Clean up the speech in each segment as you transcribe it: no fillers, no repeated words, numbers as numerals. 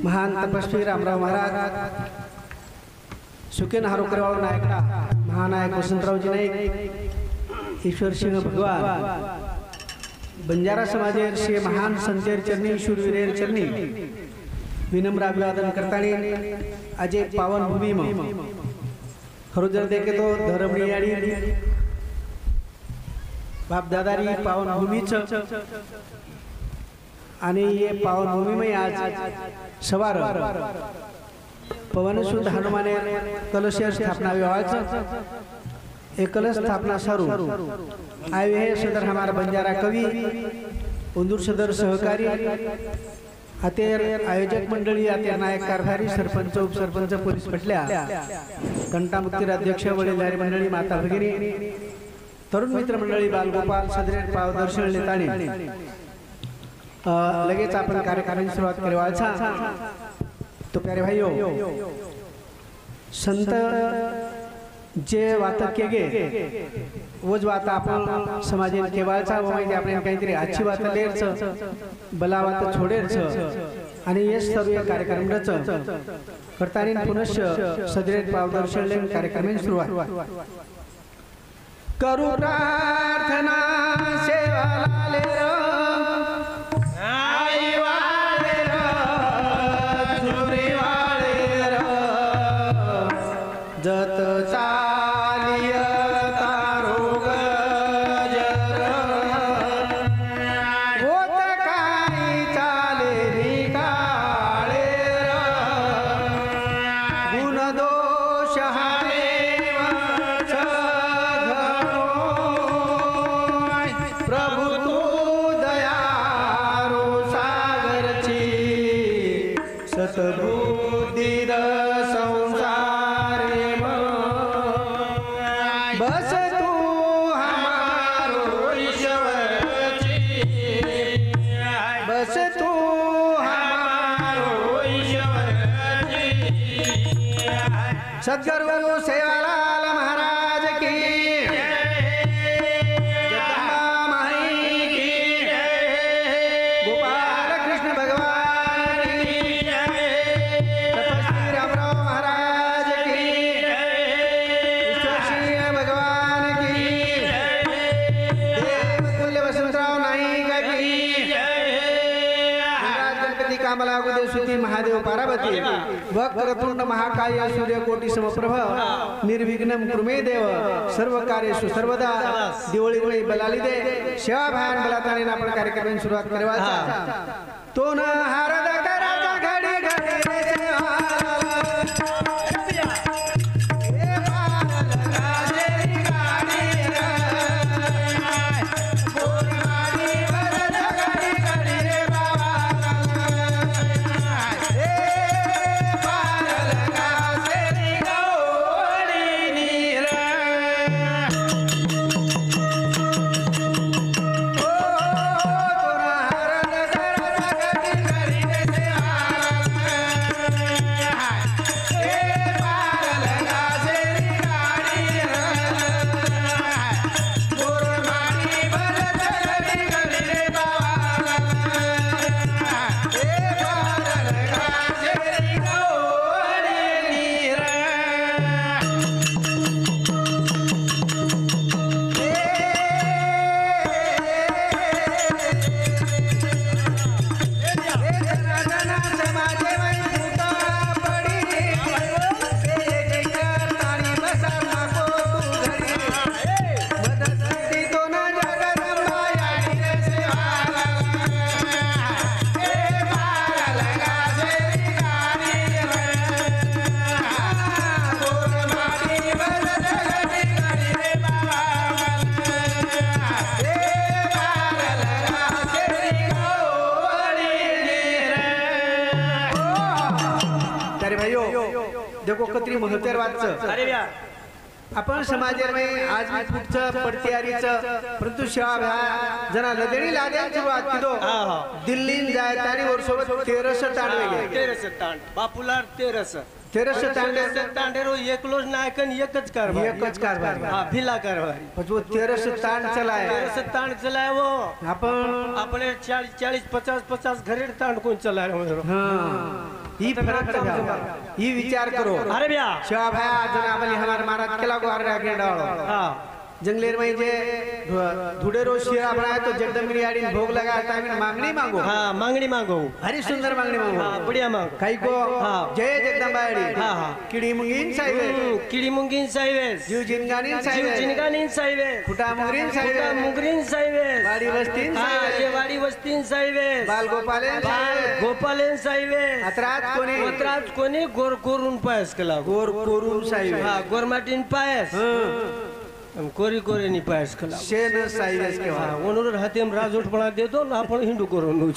महान तपस्वी रामराव महाराज, सुकेन हारोकरवाळ नायकडा, महानायक वसंतरावजी नाईक, ईश्वर सिंह भगवान, बंजारा समाजेर श्री महान संतेर चरणी शूरवीरेर चरणी विनम्र अभिवादन करतानी आज एक पावन भूमि में खरोजर देखे तो धर्मनियाड़ी बाप दादारी पावन भूमिच आणि ये पावन भूमि में आज सवार पवन शुद्ध हनुमाने कलश स्थापना विवाहाचं एक कलश स्थापना सारू आए है सदर हमारा बंजारा कवि उंदूर सदर सहकारी अतेर आयोजक मंडळी, अतेर नायक कारभारी, सरपंच, उपसरपंच, पोलीस पटल्या, घंटा मुक्ती अध्यक्ष, वडीलधारी मंडळी, माता भगिनी, तरुण मित्र मंडळी, बालगोपाल, सदरेट पाव दर्शन लेतानी लगेच आपण कार्यक्रमाची सुरुवात करवायचा। तो प्यारे भाइयों, संत जे वाता केगे वोज वाता आपण समाजेन केवायचा व माहिती आपण काहीतरी आजची वाता लेरच बला वाता छोडेरच आणि हे सर्व कार्यक्रम रच करतानी पुनश्च सदरेट पावदर्शन लेन कार्यक्रमाची सुरुवात करू प्रार्थना सेवाला लेर जत चालिय तारो गजर होत काही चाले निकाळे गुण दोष हारे प्रभु तू दयारो सागरची सतबुद्धीर बस तू हमारो ईश्वर जी, बस तू हमारो ईश्वर जी। सद्गुरु सेवालाल महाराज की जगदम्बा माई की, गोपाल कृष्ण भगवान की, तपस्वी रामराव महाराज की, कामला उदयसुती महादेव पार्वती वक्रतुंड महाकाय सूर्यकोटि समप्रभ निर्विघ्नं कुरुमे देव सर्व कार्येषु सर्वदा दिवळी बलाली दे सेवा भान बलाताने आपण कार्यक्रमाची सुरुवात करवायचा। तो न हारद कराचा घडी घडी रे सेवा देखो कतरी महत्तर वाटचं। अरे व्या आपण समाज में आज भी पुढचं पडतीयारीचं परंतु सेवा भ्या जना लदेणी लाद्या सुरुवात किदो दिल्लीन जाय ताणी वर्षोबत 1300 तांड वेगे 1300 तांड बापूलार 1300 1300 तांडे तांडेरो एकलोच नायक आणि एकच कारभार एकच कारभार हा भिला कारभार जो 1300 तांड चलाय 1300 तांड चलाय वो आपण अपने 40 50 घरे तांड कोण चलाय ही फरक समझो ही विचार करो अरे भैया शिवा भाया जन आपली हमारे महाराज केला गो आरे आगे डालो हाँ जंगलेर में जे धुडे रोज शिरा बनाया तो जगदम्बिनी आड़ी भोग लगाया टाइम मांगनी मांगो हाँ मांगनी मांगो हरी सुंदर मांगनी मांगो हाँ बढ़िया मांगो कई को हाँ। जय जगदम्बा आड़ी हाँ हाँ किडी मुंगीन साहिबे किडी मुंगीन साहिबेस जीव जिनगानीन जीव साहिबे जिनगानीन साहिबेस खुटा मुंगरीन साहिबे खुटा मुंगरीन साहिबेस वाडी वस्तीन हाँ साहिबे ये वाडी वस्तीन साहिबेस बाल गोपालेन बाल साहिबे गोपालेन साहिबेस अत्रात कोणी उतरात कोणी गोर कोरून पायस केला गोर कोरून साहिबे हाँ गोरमाटीन पायस आणि कोरी कोरेनी पायस केला शेन साहिबेस के हाँ वनूर हातेम राजोटपणा देतो ना आपण हिंदू करून देऊ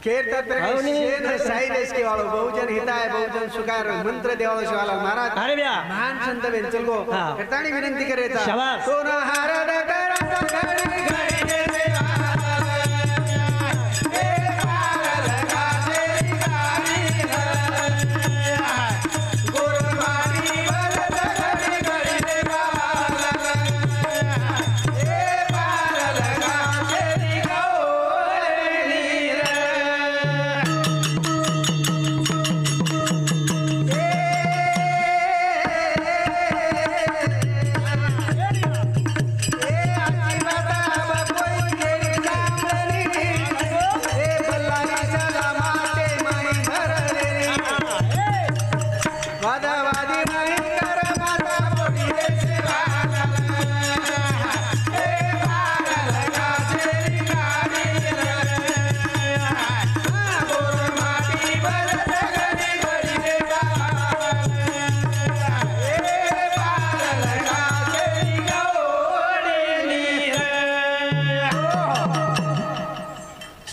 केर तत्र हावनी. शेन साहिबेस के वालो बहुजन हिताय बहुजन सुखाय मंत्र देवालो शिवाला महाराज अरे भैया महान संत बेंचल को हाँ. करतानी विनंती करेता शाबास. सोना हार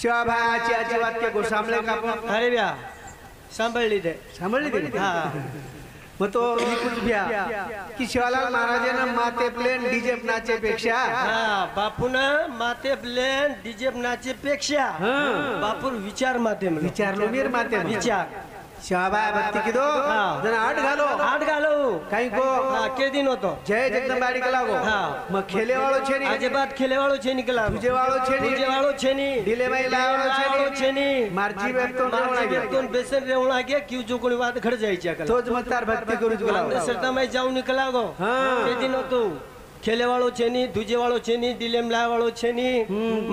शिवाभायाची अजिबात के गोसामले का अरे भैया सांभाळली ते सांभाळली ते हा मग तो ही कुछ भ्या की शिवालाल महाराजांना माते प्लेन डीजे नाचे पेक्षा हा बापून माते प्लेन डीजे नाचे पेक्षा बापूर विचार माते विचारलो मीर माते विचार शिवाभाया भक्ती किदो हाँ. जण आठ घालो आठ घालो काही को हा के दिन होतो जय जगदंबाड़ी के लागो हाँ. मग खेले वाळो छेनी આજે બાદ ખેલે વાળો છે નીકળા तुझे वाळो छेनी तुझे वाळो છે ની ડીલે માં લાવાળો છે ની मारजी व्यक्तो મારજી વ્યક્તોન બેસન રેવું લાગે ક્યુ જો કોઈ વાત ઘડ જાય છે तोच मतार भक्ती करू तुला અંધશ્રદ્ધા માં જાઉં નીકળા ગો હા. કે દિન હોતો ખેલે વાળો છે ની દુજે વાળો છે ની ડીલેમ લા વાળો છે ની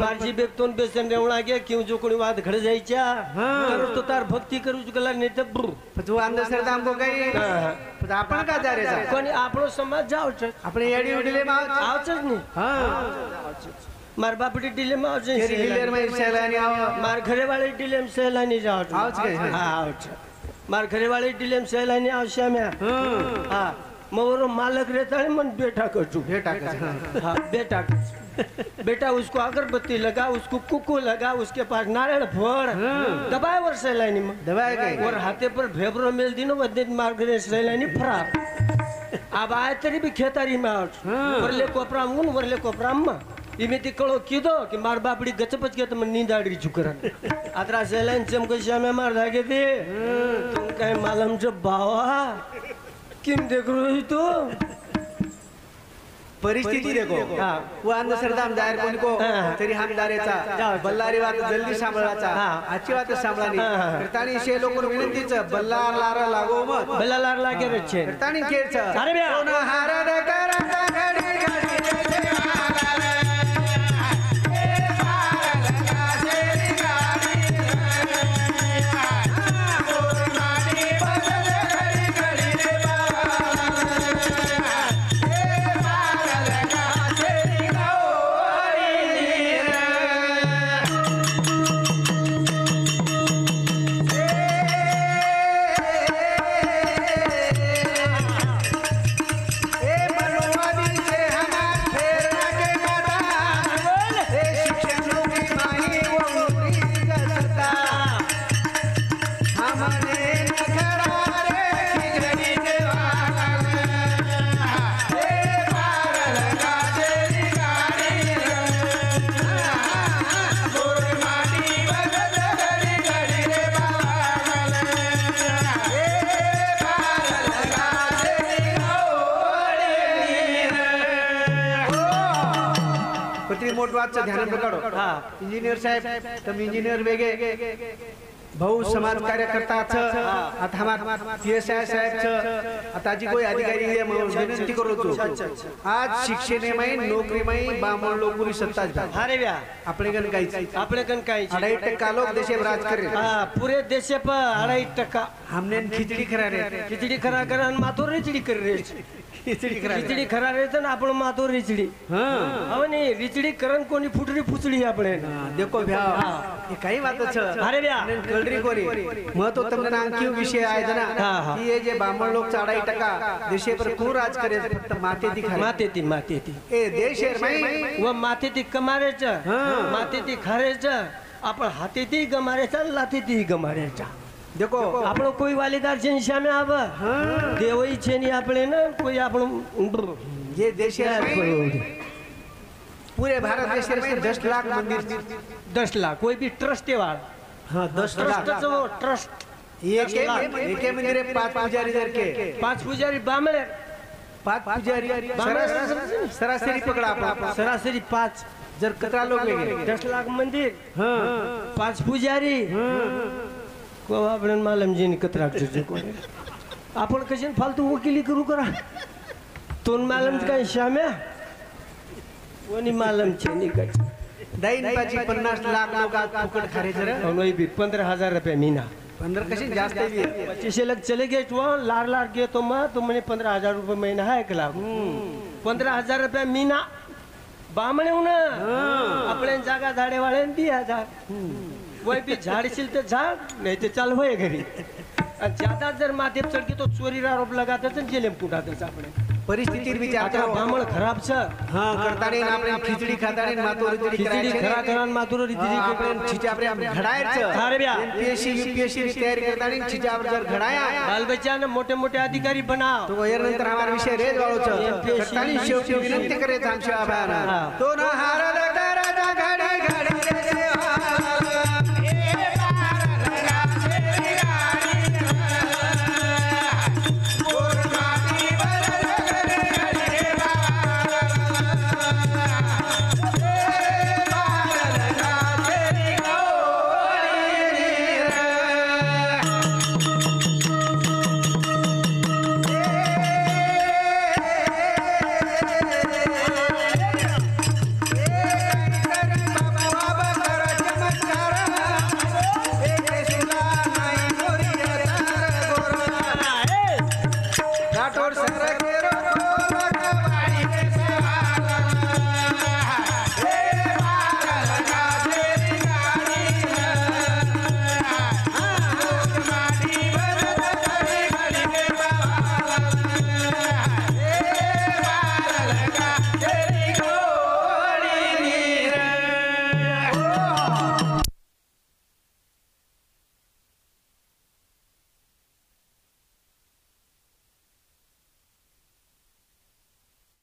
મારજી વ્યક્તોન બેસન રેવું લાગે ક્યુ જો કોઈ વાત ઘડ જાય છે तर तो तार भक्ती करू गला नाही तर ब्रू. तू अंधश्रद्धा हमको काही पण आपण का जा रे जा कोणी આપણો સમાજ જાવ છે આપણે એડી ઉડીલે માં આવશે જ નહીં હા માર બાપડી ડીલેમ આવશે કેરી ડિલેર માં સેલાની આવો માર ઘરે વાળી ડીલેમ સહેલાની જાવ છે આવશે કે? હા આવશે માર ઘરે वाली ડીલેમ સહેલાની આવશે અમે हाँ मोरो मालक रहता है मन बेटा कर चुक भेटा का हाँ बेटा बेटा उसको अगरबत्ती लगा उसको कुकू लगा उसके पास नारायण फोड़ दबाए और सैलानी में दबाए गए और हाथे पर भेबरो मेल दिनो बदन मार गए सैलानी फरार अब आए तरी भी खेतारी में आउट वरले कोपराम उन वरले कोपराम में इमे ती कळो कीधो की मार बापडी गचपच के तम नींद आडी चुकरा आत्रा सैलानी चमको श्यामे मार धागे दे तुम काय मालम जो बावा किम देख रही तू परिस्थिती देखो हाँ. वो अंधश्रद्धा हम दायर कोणी को हाँ. तरी हम दारेचा जाऊ. बल्लारी वात जल्दी सांभाळाचा हाँ. आजची वात सांभाळानी हाँ. करतानी शे लोक विनंतीच बल्लार लारा लागो मत बेला लार लागे रे छे करतानी केच अरे बे सोना हार करा घडी घडी ए समाजचं ध्यान पकडो हा. इंजिनियर साहेब तुम इंजिनियर वेगे भाऊ समाज कार्यकर्ताचं आता हमार PSI साहेबचं आता जी कोई अधिकारी आहे म्हणून विनंती करू आज शिक्षणामध्ये नोकरीमध्ये बामण लोकुरी सत्ताच घाल अरे व्या આપણે કન કાઈ આપણે કન કાઈ 2.5% लोग देशे राज करे हाँ पूरे देश पर 2.5% हमने खिचड़ी खरा रे खिचड़ी खरा करा माथो રીચડી કરી રે ખીચડી ખરા રે છે ને આપણો માથો રીચડી हां હવે ને રીચડી કરન કોની ફૂટરી ફૂચડી આપણે देखो भ्या ये काही बात छ अरे भ्या कळरी कोरी मग तो તમને नांक्यू विषय आहे जना की ये जे बामण लोग 2.5% देशे पर कोण राज करे फक्त माते दिखाय मातेती ए देश मै व मातेती कमारे छ मातेती खारे छ आपण हातेती गमारे छ लातेती गमारे छ देखो આપણો કોઈ વાલીદાર છે સામે આવે દેવઈ છે ની આપણે ને કોઈ આપણો ये देश पूरे भारत देश में 10 लाख मंदिर 10 लाख कोई भी ट्रस्ट वाला हाँ 10 लाख ट्रस्ट एक मंदिर 5 पुजारी दर के 5 पुजारी बामणे 5 पुजारी सरासरी पकड़ा आपला सरासरी 5 जर कतरा लोग वेगे 10 लाख मंदिर हाँ 5 पुजारी को आपण मालमजी ने कतरा करजे को आपण कशी फालतू वकिली करू करा तोन मालम काय शाम्या कोणी मालम छे निकट दैन पाची 50 लाख लोग आज फुकट खारे जरा और भी 15,000 रुपये महीना 15 कशी जास्त आहे 25 लाख चले गए तो लार गए तो मैं तो मैंने 15,000 रुपये महीना है 1 लाख 15,000 रुपये महीना बामणे ना अपने जागा झाडे वाले 2,000 वही भी झाड़शील तो झाड़ नहीं तो चल होए घरी ज्यादा जर माथे चढ़ तो चोरी आरोप लगाते तो जेल में पुटाते अपने परिस्थिती विचार आता बामण खराब छ हां करता नहीं આપણે ખીચડી ખાતા નહીં માતો રીતડી खिचड़ी खरा करान मातुर रीति આપણે છીચા આપણે ઘડાય છે अरे भैया MPSC UPSC ની तयारी करता नहीं છીચા આપણે जर घडाया बाल बच्चा ने मोटे मोटे अधिकारी बनाओ तो यार नंतर हमारा विषय रेज वाळो छ MPSC करता नहीं शेवटी विनंती करे थांबशे आभार तो ना हार राजा घडी